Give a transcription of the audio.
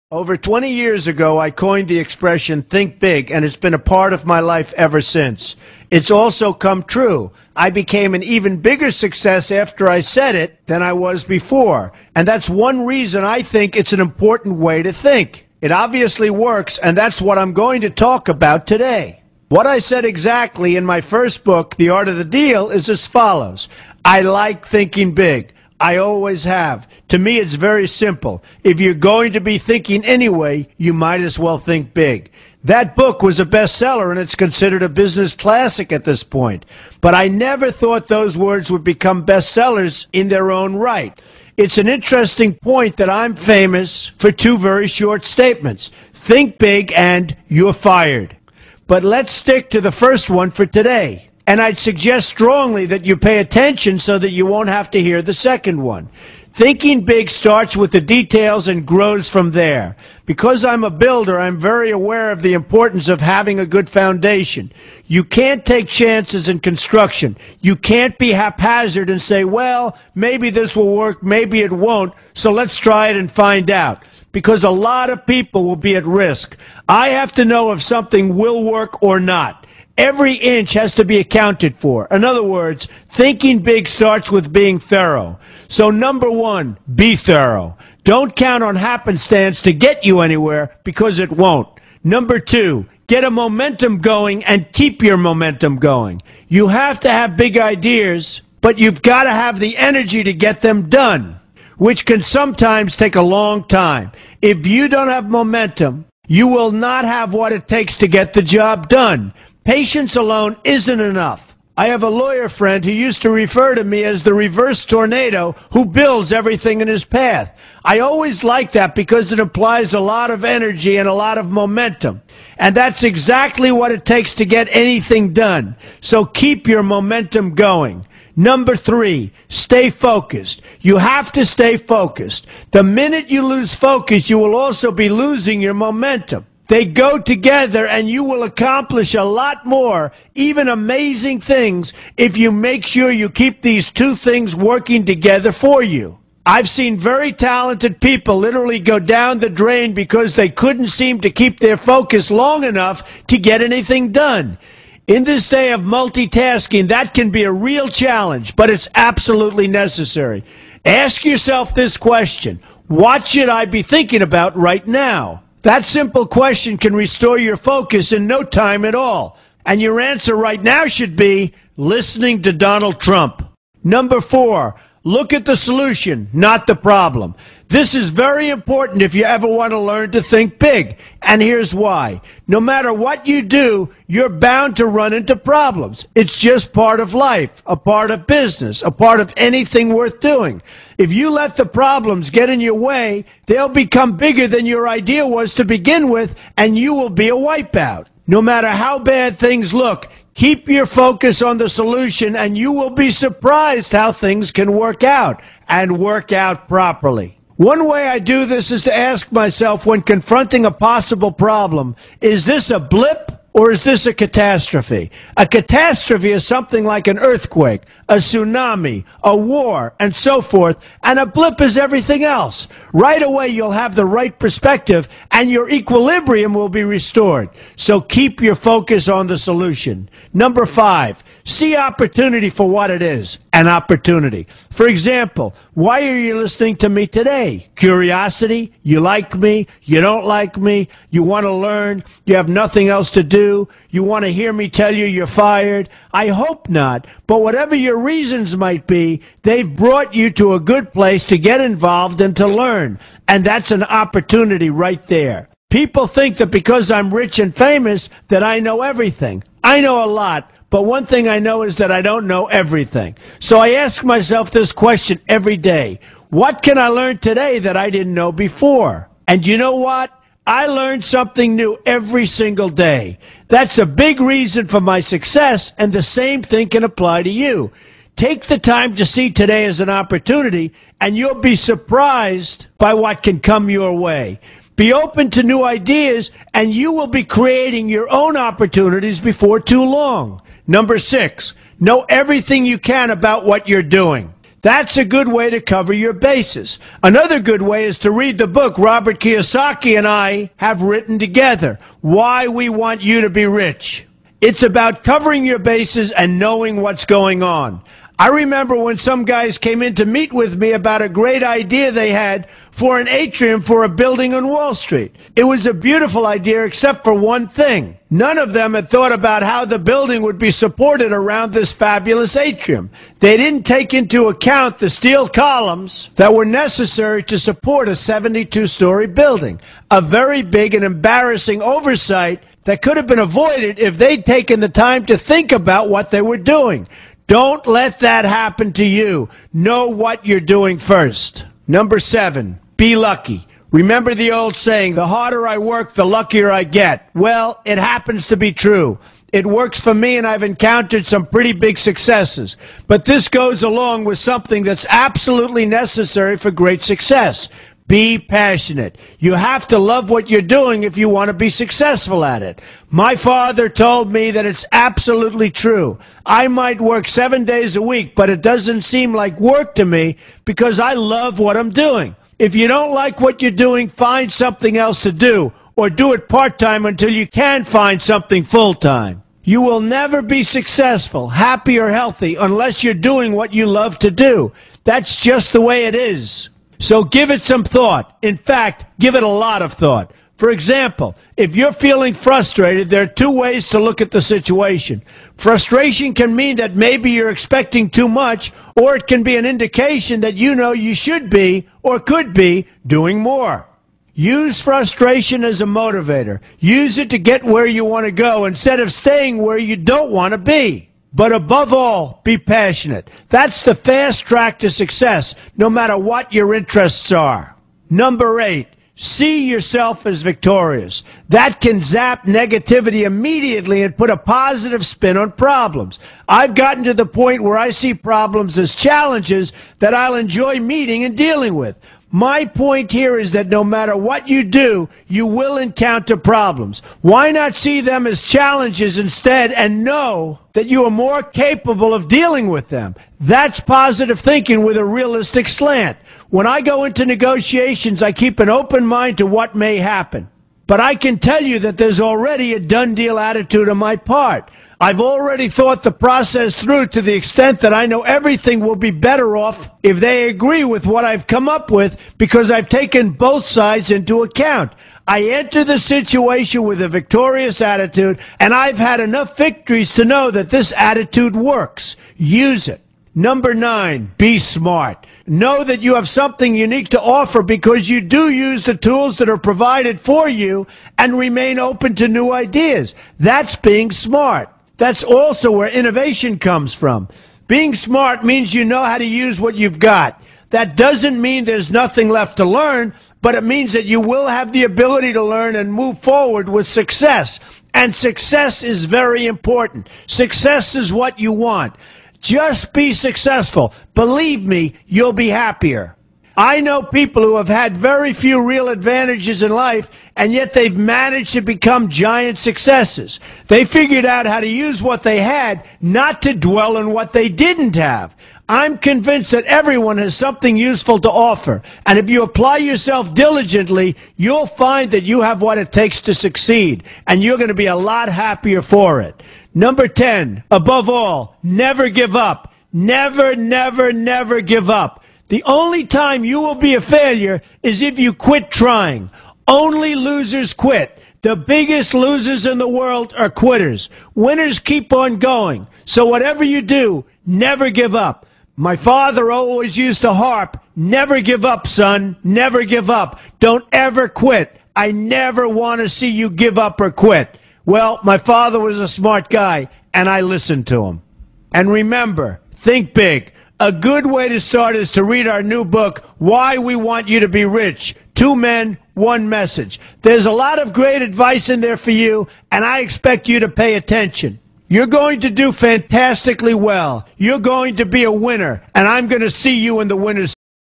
Over 20 years ago, I coined the expression think big, and it's been a part of my life ever since. It's also come true. I became an even bigger success after I said it than I was before. And that's one reason I think it's an important way to think. It obviously works, and that's what I'm going to talk about today. What I said exactly in my first book, The Art of the Deal, is as follows. I like thinking big. I always have. To me, it's very simple. If you're going to be thinking anyway, you might as well think big. That book was a bestseller, and it's considered a business classic at this point. But I never thought those words would become bestsellers in their own right. It's an interesting point that I'm famous for two very short statements. Think big and you're fired. But let's stick to the first one for today. And I'd suggest strongly that you pay attention so that you won't have to hear the second one. Thinking big starts with the details and grows from there. Because I'm a builder, I'm very aware of the importance of having a good foundation. You can't take chances in construction. You can't be haphazard and say, well, maybe this will work, maybe it won't, so let's try it and find out. Because a lot of people will be at risk. I have to know if something will work or not. Every inch has to be accounted for. In other words, thinking big starts with being thorough. So number one, be thorough. Don't count on happenstance to get you anywhere, because it won't. Number two, get a momentum going and keep your momentum going. You have to have big ideas, but you've got to have the energy to get them done, which can sometimes take a long time. If you don't have momentum, you will not have what it takes to get the job done. Patience alone isn't enough. I have a lawyer friend who used to refer to me as the reverse tornado who builds everything in his path. I always like that because it implies a lot of energy and a lot of momentum. And that's exactly what it takes to get anything done. So keep your momentum going. Number three, stay focused. You have to stay focused. The minute you lose focus, you will also be losing your momentum. They go together, and you will accomplish a lot more, even amazing things, if you make sure you keep these two things working together for you. I've seen very talented people literally go down the drain because they couldn't seem to keep their focus long enough to get anything done. In this day of multitasking, that can be a real challenge, but it's absolutely necessary. Ask yourself this question: what should I be thinking about right now? That simple question can restore your focus in no time at all. And your answer right now should be listening to Donald Trump. Number four, look at the solution, not the problem. This is very important if you ever want to learn to think big. And here's why. No matter what you do, you're bound to run into problems. It's just part of life, a part of business, a part of anything worth doing. If you let the problems get in your way, they'll become bigger than your idea was to begin with, and you will be a wipeout. No matter how bad things look, keep your focus on the solution, and you will be surprised how things can work out, and work out properly. One way I do this is to ask myself when confronting a possible problem, is this a blip or is this a catastrophe? A catastrophe is something like an earthquake, a tsunami, a war, and so forth, and a blip is everything else. Right away you'll have the right perspective and your equilibrium will be restored. So keep your focus on the solution. Number five, see opportunity for what it is, an opportunity. For example, why are you listening to me today? Curiosity? You like me? You don't like me? You want to learn? You have nothing else to do? You want to hear me tell you you're fired? I hope not, but whatever your reasons might be, they've brought you to a good place to get involved and to learn. And that's an opportunity right there. People think that because I'm rich and famous that I know everything. I know a lot. But one thing I know is that I don't know everything. So I ask myself this question every day. What can I learn today that I didn't know before? And you know what? I learn something new every single day. That's a big reason for my success, and the same thing can apply to you. Take the time to see today as an opportunity, and you'll be surprised by what can come your way. Be open to new ideas, and you will be creating your own opportunities before too long. Number six, know everything you can about what you're doing. That's a good way to cover your bases. Another good way is to read the book Robert Kiyosaki and I have written together, Why We Want You to Be Rich. It's about covering your bases and knowing what's going on. I remember when some guys came in to meet with me about a great idea they had for an atrium for a building on Wall Street. It was a beautiful idea except for one thing. None of them had thought about how the building would be supported around this fabulous atrium. They didn't take into account the steel columns that were necessary to support a 72-story building. A very big and embarrassing oversight that could have been avoided if they'd taken the time to think about what they were doing. Don't let that happen to you. Know what you're doing first. Number 7, be lucky. Remember the old saying, the harder I work, the luckier I get. Well, it happens to be true. It works for me, and I've encountered some pretty big successes. But this goes along with something that's absolutely necessary for great success. Be passionate. You have to love what you're doing if you want to be successful at it. My father told me that it's absolutely true. I might work 7 days a week, but it doesn't seem like work to me because I love what I'm doing. If you don't like what you're doing, find something else to do, or do it part-time until you can find something full-time. You will never be successful, happy, or healthy unless you're doing what you love to do. That's just the way it is. So give it some thought. In fact, give it a lot of thought. For example, if you're feeling frustrated, there are 2 ways to look at the situation. Frustration can mean that maybe you're expecting too much, or it can be an indication that you know you should be, or could be, doing more. Use frustration as a motivator. Use it to get where you want to go instead of staying where you don't want to be. But above all, be passionate. That's the fast track to success, no matter what your interests are. Number 8, see yourself as victorious. That can zap negativity immediately and put a positive spin on problems. I've gotten to the point where I see problems as challenges that I'll enjoy meeting and dealing with. My point here is that no matter what you do, you will encounter problems. Why not see them as challenges instead and know that you are more capable of dealing with them? That's positive thinking with a realistic slant. When I go into negotiations, I keep an open mind to what may happen. But I can tell you that there's already a done deal attitude on my part. I've already thought the process through to the extent that I know everything will be better off if they agree with what I've come up with because I've taken both sides into account. I enter the situation with a victorious attitude, and I've had enough victories to know that this attitude works. Use it. Number 9, be smart. Know that you have something unique to offer because you do use the tools that are provided for you and remain open to new ideas. That's being smart. That's also where innovation comes from. Being smart means you know how to use what you've got. That doesn't mean there's nothing left to learn, but it means that you will have the ability to learn and move forward with success. And success is very important. Success is what you want. Just be successful. Believe me, you'll be happier. I know people who have had very few real advantages in life, and yet they've managed to become giant successes. They figured out how to use what they had, not to dwell on what they didn't have. I'm convinced that everyone has something useful to offer, and if you apply yourself diligently, you'll find that you have what it takes to succeed, and you're going to be a lot happier for it. Number 10, above all, never give up. Never, never, never give up. The only time you will be a failure is if you quit trying. Only losers quit. The biggest losers in the world are quitters. Winners keep on going. So whatever you do, never give up. My father always used to harp, never give up, son, never give up. Don't ever quit. I never want to see you give up or quit. Well, my father was a smart guy, and I listened to him. And remember, think big. A good way to start is to read our new book, Why We Want You to Be Rich. 2 men, 1 message. There's a lot of great advice in there for you, and I expect you to pay attention. You're going to do fantastically well. You're going to be a winner, and I'm going to see you in the winner's